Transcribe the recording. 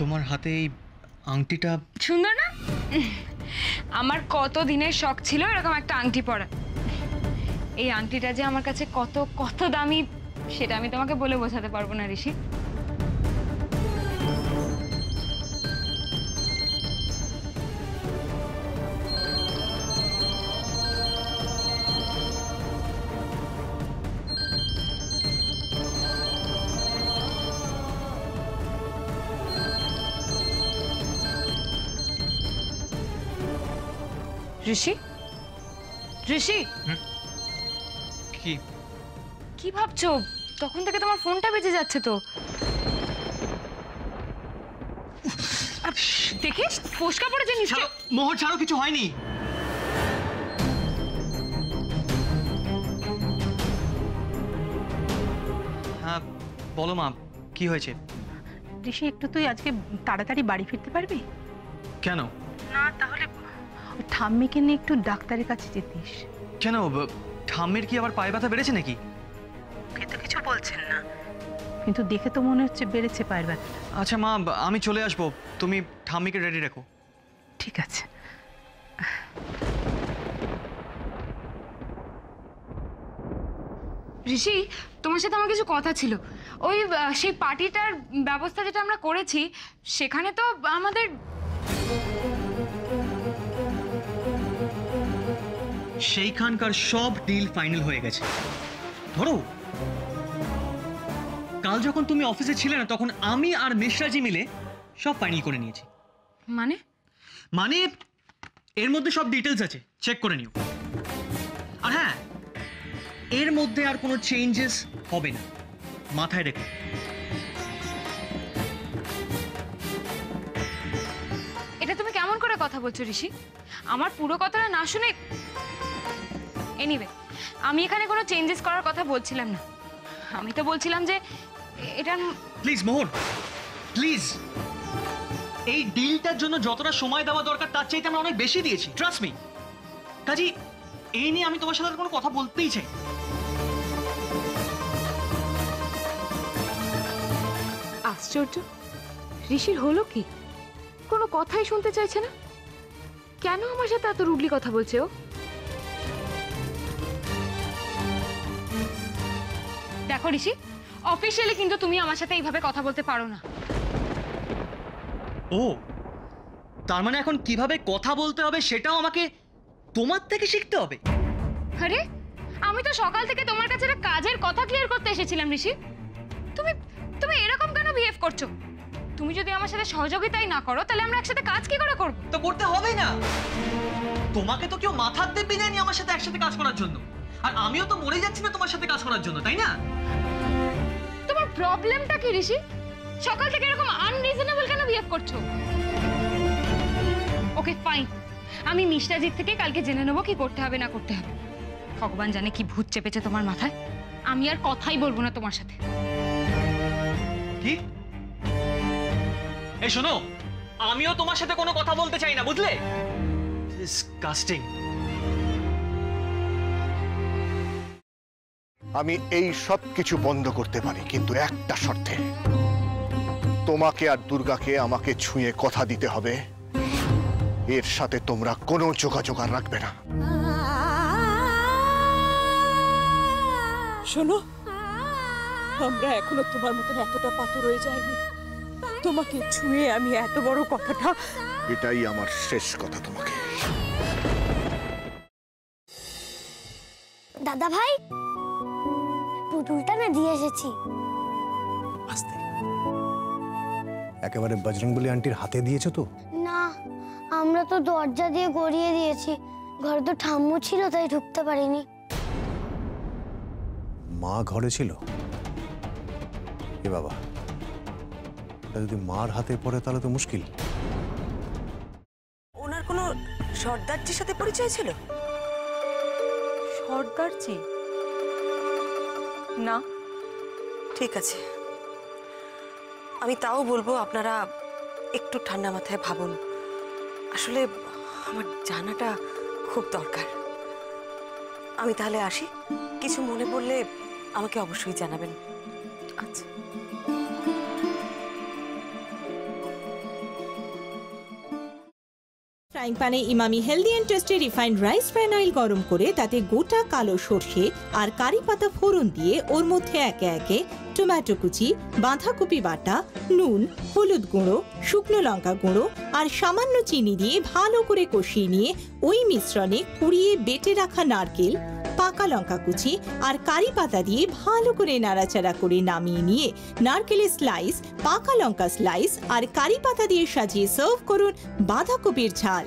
তোমার হাতে এই আংটিটা সুন্দর না? আমার কত দিনের শখ ছিল এরকম একটা আংটি পরা। এই আংটিটা যে আমার কাছে কত কত দামি সেটা আমি তোমাকে বলে বোঝাতে পারবো না ঋষি। ঋষি, ঋষি কি কি ভাবছো? তখন থেকে তোমার ফোনটা বেজে যাচ্ছে তো। দেখিস ফোসকা পড়েছে নিশ্চয়। মোহর ছাড়ো, কিছু হয়নি। হ্যাঁ বলো মা, কি হয়েছে? ঋষি, একটু তুই আজকে তাড়াতাড়ি বাড়ি ফিরতে পারবি? কেন? না তাহলে ঠাম্মিকে নিয়ে একটু ডাক্তারের কাছে যেতিস। কেন, ঠাম্মির কি আবার পায়ে ব্যথা বেড়েছে নাকি? ওকে তো কিছু বলছেন না, কিন্তু দেখে তো মনে হচ্ছে বেড়েছে পায়ের ব্যথাটা। আচ্ছা মা, আমি চলে আসবো, তুমি ঠাম্মিকে রেডি রেখো। ঠিক আছে। ঋষি, তোমার সাথে আমার কিছু কথা ছিল। ওই সেই পার্টিটার ব্যবস্থা যেটা আমরা করেছি সেখানে তো আমাদের সেইখানকার সব ডিল ফাইনাল হয়ে গেছে। ধরো কাল যখন তুমি অফিসে ছিলে না, তখন আমি আর মিশ্রাজি মিলে সব ফাইনাল করে নিয়েছি। মানে মানে এর মধ্যে সব ডিটেলস আছে, চেক করে নিও। আর হ্যাঁ, এর মধ্যে আর কোনো চেঞ্জেস হবে না, মাথায় রেখো। এটা তুমি কেমন করে কথা বলছো ঋষি? আমার পুরো কথাটা না শুনে। এনিওয়ে, আমি এখানে কোনো চেঞ্জেস করার কথা বলছিলাম না। আমি তো বলছিলাম যে এটা প্লিজ মোহন, প্লিজ, এই ডিলটার জন্য যতটা সময় দেওয়া দরকার তার চাইতে আমরা অনেক বেশি দিয়েছি, ট্রাস্ট মি। কাজী এই নিয়ে আমি তোমার সাথে কোনো কথা বলতেই চাই। আশ্চর্য, ঋষির হলো কি? কোনো কথাই শুনতে চাইছে না। কেন আমার সাথে এত রুডলি কথা বলছে ও? দেখো ঋষি, অফিসিয়ালি কিন্তু তুমি আমার সাথে এইভাবে কথা বলতে পারো না। ও, তার মানে এখন কিভাবে কথা বলতে হবে সেটাও আমাকে তোমার থেকে শিখতে হবে? আরে আমি তো সকাল থেকে তোমার কাছে একটা কাজের কথা ক্লিয়ার করতে এসেছিলাম ঋষি। তুমি তুমি এরকম কেন বিহেভ করছো? তুমি যদি আমার সাথে সহযোগিতাই না করো তাহলে আমরা একসাথে কাজ কি করে করব? তো করতে হবে না। তোমাকে তো কেউ মাথার দেব বিদায়নি আমার সাথে একসাথে কাজ করার জন্য, আর আমিও তো মরে যাচ্ছি না তোমার সাথে কাজ করার জন্য, তাই না? তোমার প্রবলেমটা কি ঋষি? সকাল থেকে এরকম আনরিজনেবল কেন বিহেভ করছো? ওকে ফাইন, আমি মিষ্টাজিৎ থেকে কালকে জেনে নেবো কি করতে হবে না করতে হবে। ভগবান জানে কি ভূত চেপেছে তোমার মাথায়। আমি আর কথাই বলবো না তোমার সাথে। কি? এই শোনো, আমিও তোমার সাথে কোনো কথা বলতে চাই না, বুঝলে? ডিসকাস্টিং। আমি এই সব কিছু বন্ধ করতে পারি, কিন্তু একটা শর্তে। তোমাকে আর দুর্গাকে আমাকে ছুঁয়ে কথা দিতে হবে, এর সাথে তোমরা কোনো যোগাযোগ আর রাখবে না। শোনো, আমরা এখনো তোমার মতন এতটা পাথর হয়ে যায়নি। তোমাকে ছুঁয়ে আমি এত বড় কথাটা। এটাই আমার শেষ কথা তোমাকে। দাদা ভাই, পুতুলটা না দিয়ে এসেছি। আস্তে, একেবারে বজরংবলী আন্টির হাতে দিয়েছো তো? না, আমরা তো দরজা দিয়ে গড়িয়ে দিয়েছি। ঘরে তো ঠাম্মু ছিল, তাই ঢুকতে পারিনি। মা ঘরে ছিল? এ বাবা, এটা যদি মার হাতে পড়ে তাহলে তো মুশকিল। ওনার কোনো সর্দারজির সাথে পরিচয় ছিল? সর্দারজি? না, ঠিক আছে। আমি তাও বলবো আপনারা একটু ঠান্ডা মাথায় ভাবুন। আসলে আমার জানাটা খুব দরকার। আমি তাহলে আসি, কিছু মনে পড়লে আমাকে অবশ্যই জানাবেন। আচ্ছা। ফ্রাইং প্যানে Emami healthy and tasty refined rice bran oil গরম করে তাতে গোটা কালো সর্ষে আর কারি পাতা ফোড়ন দিয়ে ওর মধ্যে একে একে টমেটো কুচি, বাঁধাকপি বাটা, নুন, হলুদ গুঁড়ো, শুকনো লঙ্কা গুঁড়ো আর সামান্য চিনি দিয়ে ভালো করে কষিয়ে নিয়ে ওই মিশ্রণে কুড়িয়ে বেটে রাখা নারকেল, পাকা লঙ্কা কুচি আর কারি পাতা দিয়ে ভালো করে নাড়াচাড়া করে নামিয়ে নিয়ে নারকেলের স্লাইস, পাকা লঙ্কা স্লাইস আর কারি পাতা দিয়ে সাজিয়ে সার্ভ করুন বাঁধাকপির ঝাল।